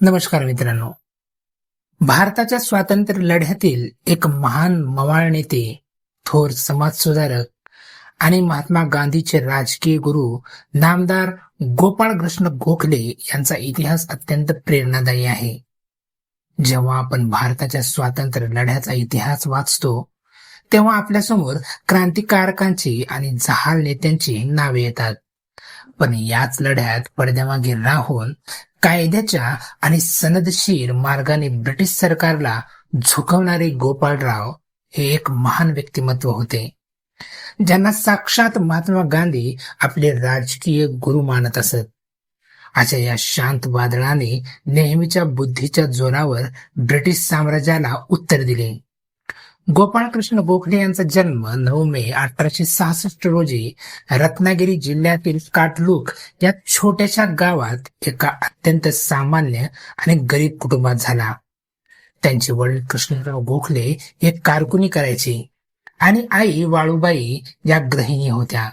नमस्कार मित्रांनो. भारताच्या स्वातंत्र्य लढ्यातील एक महान मवाळ नेते, थोर समाजसुधारक आणि महात्मा गांधीचे राजकीय गुरु नामदार गोपाळकृष्ण गोखले यांचा इतिहास अत्यंत प्रेरणादायी आहे. जेव्हा आपण भारताच्या स्वातंत्र्य लढ्याचा इतिहास वाचतो तेव्हा आपल्यासमोर क्रांतिकारकांची आणि जहाल नेत्यांची नावे येतात. पण याच लढ्यात पडद्यामागे राहून कायद्याच्या आणि सनदशीर मार्गाने ब्रिटिश सरकारला झुकवणारे गोपाळराव हे एक महान व्यक्तिमत्व होते, ज्यांना साक्षात महात्मा गांधी आपले राजकीय गुरु मानत असत. अशा या शांत वादळाने नेहमीच्या बुद्धीच्या जोरावर ब्रिटिश साम्राज्याला उत्तर दिले. गोपाळकृष्ण गोखले यांचा जन्म 9 मे 1866 रोजी रत्नागिरी जिल्ह्यातील काटलूक या छोट्याशा गावात एका अत्यंत सामान्य आणि गरीब कुटुंबात झाला. त्यांचे वडील कृष्णराव गोखले हे कारकुनी करायचे आणि आई वाळूबाई या गृहिणी होत्या.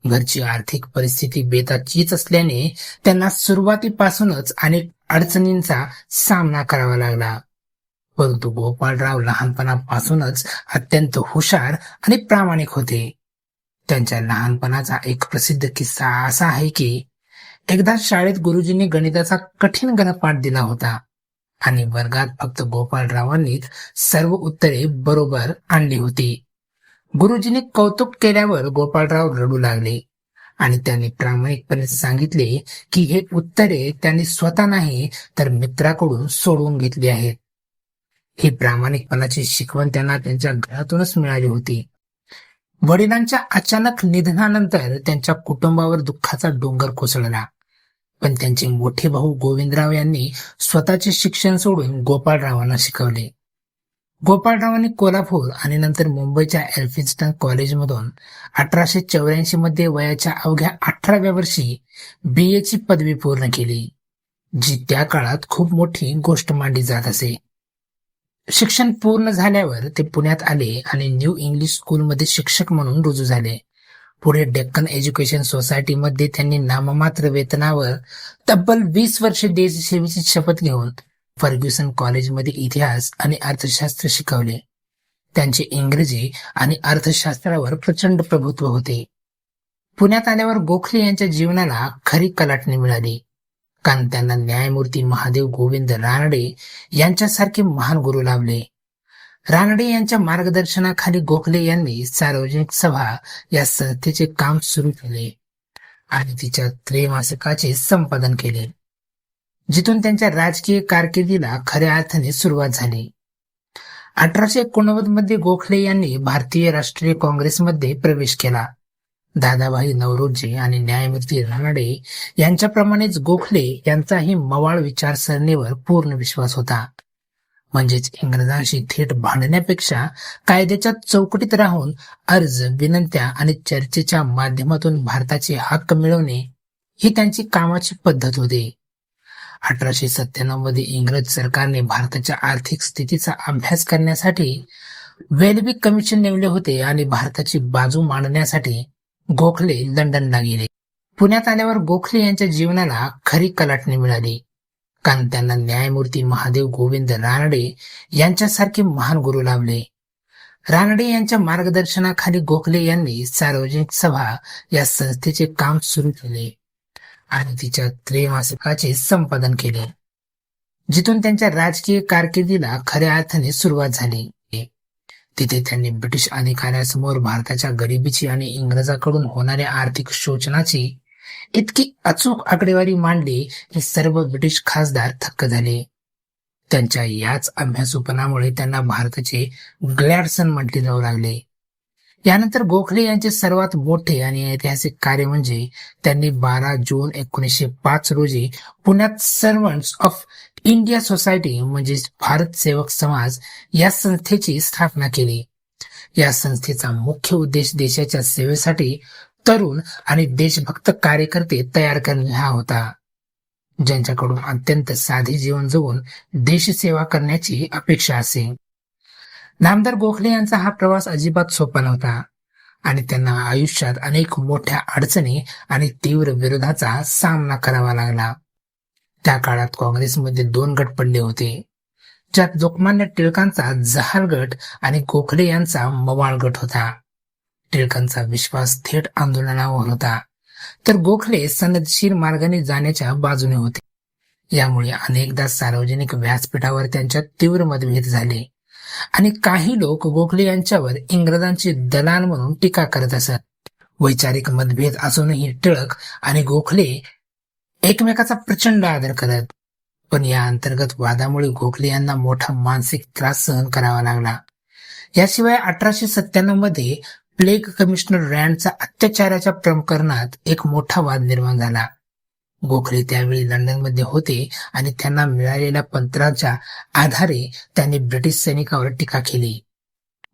घरची आर्थिक परिस्थिती बेताचीच असल्याने त्यांना सुरुवातीपासूनच अनेक अडचणींचा सामना करावा लागला. परंतु गोपाळराव लहानपणापासूनच अत्यंत हुशार आणि प्रामाणिक होते. त्यांच्या लहानपणाचा एक प्रसिद्ध किस्सा असा आहे की एकदा शाळेत गुरुजींनी गणिताचा कठीण गणपाठ दिला होता आणि वर्गात फक्त गोपाळरावांनीच सर्व उत्तरे बरोबर आणली होती. गुरुजींनी कौतुक केल्यावर गोपाळराव रडू लागले आणि त्यांनी प्रामाणिकपणे सांगितले की हे उत्तरे त्यांनी स्वतः नाही तर मित्राकडून सोडवून घेतली आहेत. ही प्रामाणिकपणाची शिकवण त्यांना त्यांच्या घरातूनच मिळाली होती. वडिलांच्या अचानक निधनानंतर त्यांच्या कुटुंबावर दुःखाचा डोंगर कोसळला. पण त्यांचे मोठे भाऊ गोविंदराव यांनी स्वतःचे शिक्षण सोडून गोपाळरावांना शिकवले. गोपाळरावांनी कोल्हापूर आणि नंतर मुंबईच्या एल्फिन्स्टन कॉलेजमधून 1884 मध्ये वयाच्या अवघ्या 18व्या वर्षी BA ची पदवी पूर्ण केली, जी त्या काळात खूप मोठी गोष्ट मानली जात असे. शिक्षण पूर्ण झाल्यावर ते पुण्यात आले आणि न्यू इंग्लिश स्कूलमध्ये शिक्षक म्हणून रुजू झाले. पुढे डेक्कन एज्युकेशन सोसायटीमध्ये त्यांनी नाममात्र वेतनावर तब्बल 20 वर्षे देशसेवेची शपथ घेऊन फर्ग्युसन कॉलेजमध्ये इतिहास आणि अर्थशास्त्र शिकवले. त्यांचे इंग्रजी आणि अर्थशास्त्रावर प्रचंड प्रभुत्व होते. पुण्यात आल्यावर गोखले यांच्या जीवनाला खरी कलाटणी मिळाली, कारण त्यांना न्यायमूर्ती महादेव गोविंद रानडे यांच्यासारखे महान गुरु लाभले. रानडे यांच्या मार्गदर्शनाखाली गोखले यांनी सार्वजनिक सभा या संस्थेचे काम सुरू केले आणि तिच्या त्रैमासिकाचे संपादन केले, जिथून त्यांच्या राजकीय कारकिर्दीला खऱ्या अर्थाने सुरुवात झाली. 1889 मध्ये गोखले यांनी भारतीय राष्ट्रीय काँग्रेसमध्ये प्रवेश केला. दादाभाई नौरोजी आणि न्यायमूर्ती रानडे यांच्याप्रमाणेच गोखले यांचाही मवाळ विचारसरणीवर पूर्ण विश्वास होता. म्हणजेच इंग्रजांशी थेट भांडण्यापेक्षा कायद्याच्या चौकटीत राहून अर्ज, विनंत्या आणि चर्चेच्या माध्यमातून भारताचे हक्क मिळवणे ही त्यांची कामाची पद्धत होती. 1897 मध्ये इंग्रज सरकारने भारताच्या आर्थिक स्थितीचा अभ्यास करण्यासाठी वेलबी कमिशन नेमले होते आणि भारताची बाजू मांडण्यासाठी गोखले लंडनला गेले. पुण्यात आल्यावर गोखले यांच्या जीवनाला खरी कलाटणी मिळाली, कारण त्यांना न्यायमूर्ती महादेव गोविंद रानडे यांच्यासारखे महान गुरु लाभले. रानडे यांच्या मार्गदर्शनाखाली गोखले यांनी सार्वजनिक सभा या संस्थेचे काम सुरू केले आणि तिच्या त्रैमासिकाचे संपादन केले, जिथून त्यांच्या राजकीय कारकिर्दीला खऱ्या अर्थाने सुरुवात झाली. तिथे त्यांनी ब्रिटिश अधिकाऱ्यासमोर भारताच्या गरिबीची आणि इंग्रजांकडून होणाऱ्या आर्थिक शोषणाची इतकी अचूक आकडेवारी मांडली की सर्व ब्रिटिश खासदार थक्क झाले. त्यांच्या याच अभ्यासूपणामुळे त्यांना भारताचे ग्लॅडसन म्हटले जाऊ लागले. यानंतर गोखले यांचे सर्वात मोठे आणि ऐतिहासिक कार्य म्हणजे त्यांनी 12 जून 1905 रोजी पुण्यात सर्वंट्स ऑफ इंडिया सोसायटी म्हणजे भारत सेवक समाज या संस्थेची स्थापना केली. या संस्थेचा मुख्य उद्देश देशाच्या सेवेसाठी तरुण आणि देशभक्त कार्यकर्ते तयार करणे हा होता, ज्यांच्याकडून अत्यंत साधे जीवन जगून देशसेवा करण्याची अपेक्षा असे. नामदार गोखले यांचा हा प्रवास अजिबात सोपा नव्हता आणि त्यांना आयुष्यात अनेक मोठ्या अडचणी आणि तीव्र विरोधाचा सामना करावा लागला. त्या काळात काँग्रेसमध्ये दोन गट पडले होते, ज्यात लोकमान्य टिळकांचा जहाल गट आणि गोखले यांचा मवाळ गट होता. टिळकांचा विश्वास थेट आंदोलनावर होता, तर गोखले सनदशीर मार्गाने जाण्याच्या बाजूने होते. यामुळे अनेकदा सार्वजनिक व्यासपीठावर त्यांच्यात तीव्र मतभेद झाले आणि काही लोक गोखले यांच्यावर इंग्रजांचे दलाल म्हणून टीका करत असत. वैचारिक मतभेद असूनही टिळक आणि गोखले एकमेकाचा प्रचंड आदर करत, पण या अंतर्गत वादामुळे गोखले यांना मोठा मानसिक त्रास सहन करावा लागला. याशिवाय 1897 मध्ये प्लेग कमिशनर रँडचा अत्याचाराच्या प्रकरणात एक मोठा वाद निर्माण झाला. गोखले त्यावेळी लंडनमध्ये होते आणि त्यांना मिळालेल्या पत्राच्या आधारे त्यांनी ब्रिटिश सैनिकांवर टीका केली.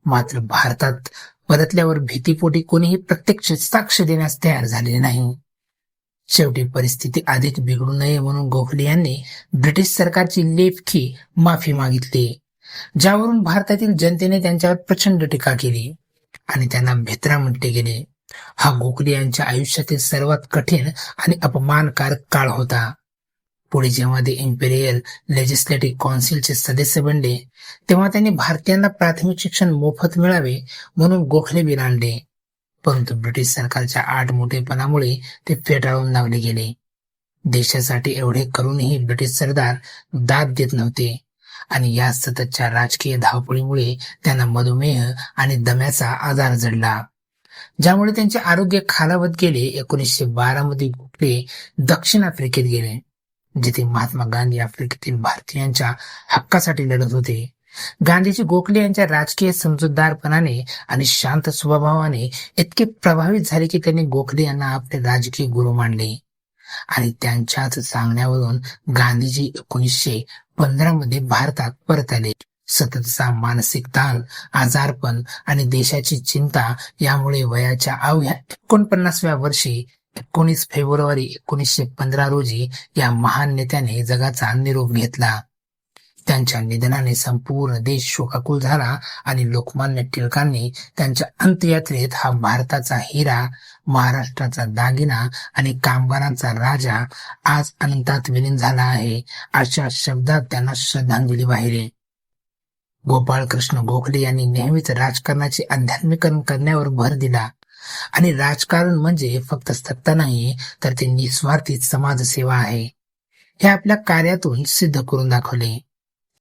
मात्र भारतात परतल्यावर भीतीपोटी कोणीही प्रत्यक्ष साक्ष देण्यास तयार झालेले नाही. शेवटी परिस्थिती अधिक बिघडू नये म्हणून गोखले यांनी ब्रिटिश सरकारची लेखी माफी मागितली, ज्यावरून भारतातील जनतेने त्यांच्यावर प्रचंड टीका केली आणि त्यांना भेत्रा म्हटले गेले. हा गोखले यांच्या आयुष्यातील सर्वात कठीण आणि अपमानकारक काळ होता. पुढे जेव्हा ते इम्पेरियल लेजिस्लेटिव्ह काउन्सिलचे सदस्य बनले, तेव्हा त्यांनी भारतीयांना प्राथमिक शिक्षण मोफत मिळावे म्हणून गोखले बिल आणले, परंतु ब्रिटिश सरकारच्या आडमुठेपणामुळे ते फेटाळून लावले गेले. देशासाठी एवढे करूनही ब्रिटिश सरदार दाद देत नव्हते आणि या सततच्या राजकीय धावपळीमुळे त्यांना मधुमेह आणि दम्याचा आजार जडला, ज्यामुळे त्यांचे आरोग्य खालावत गेले. 1912 मध्ये गोखले दक्षिण आफ्रिकेत गेले, जिथे महात्मा गांधी आफ्रिकेतील भारतीयांच्या हक्कासाठी लढत होते. गांधीजी गोखले यांच्या राजकीय समजूतदारपणाने आणि शांत स्वभावाने इतके प्रभावित झाले की त्यांनी गोखले यांना आपले राजकीय गुरु मानले आणि त्यांच्याच सांगण्यावरून गांधीजी 1915 मध्ये भारतात परत आले. सततचा मानसिक ताण, आजारपण आणि देशाची चिंता यामुळे वयाच्या अवघ्या 49व्या वर्षी 19 फेब्रुवारी 1915 रोजी या महान नेत्याने जगाचा निरोप घेतला. त्यांच्या निधनाने संपूर्ण देश शोकाकुल झाला आणि लोकमान्य टिळकांनी त्यांच्या अंत्ययात्रेत हा भारताचा हिरा, महाराष्ट्राचा दागिना आणि कामगारांचा राजा आज अनंतात विलीन झाला आहे, अशा शब्दात त्यांना श्रद्धांजली वाहिली. गोपाळकृष्ण गोखले यांनी नेहमीच राजकारणाचे अध्यात्मीकरण करण्यावर भर दिला आणि राजकारण म्हणजे फक्त सत्ता नाही, तर ते निस्वार्थी समाजसेवा आहे, हे आपल्या कार्यातून सिद्ध करून दाखवले.